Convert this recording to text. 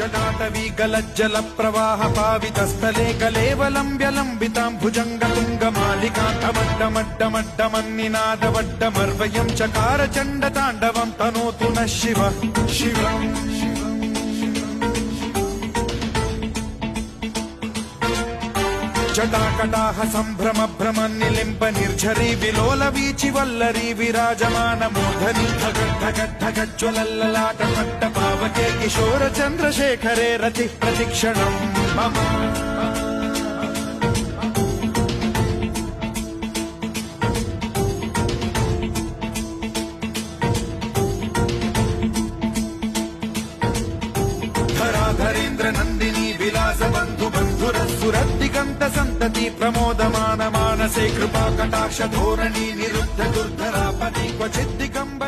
जटाटवी गलज्जल प्रवाह पावितस्थले कलेवलम्ब्यलम्बितां भुजङ्गतुङ्गमालिकान्तमड्डमड्डमड्डमन्निनादवड्डमर्वयं चकार चण्डताण्डवं तनोतु नः शिवः शिवम् जटाकटाह सम्भ्रम भ्रमन्निलिम्ब निर्झरी विलोल वीचि वल्लरी विराजमान मूर्धनि धगद्धगद्धगज्ज्वलल्ललाट पट्ट पावके किशोर चन्द्रशेखरे रतिः प्रतिक्षणम् मम धराधरेन्द्र नन्दिनी विलास बन्धु बन्धुरसुरद्दिगन्त सन्तति प्रमोदमान मानसे कृपा कटाक्ष धोरणी निरुद्ध दुर्धरापति क्वचिद्दिगम्ब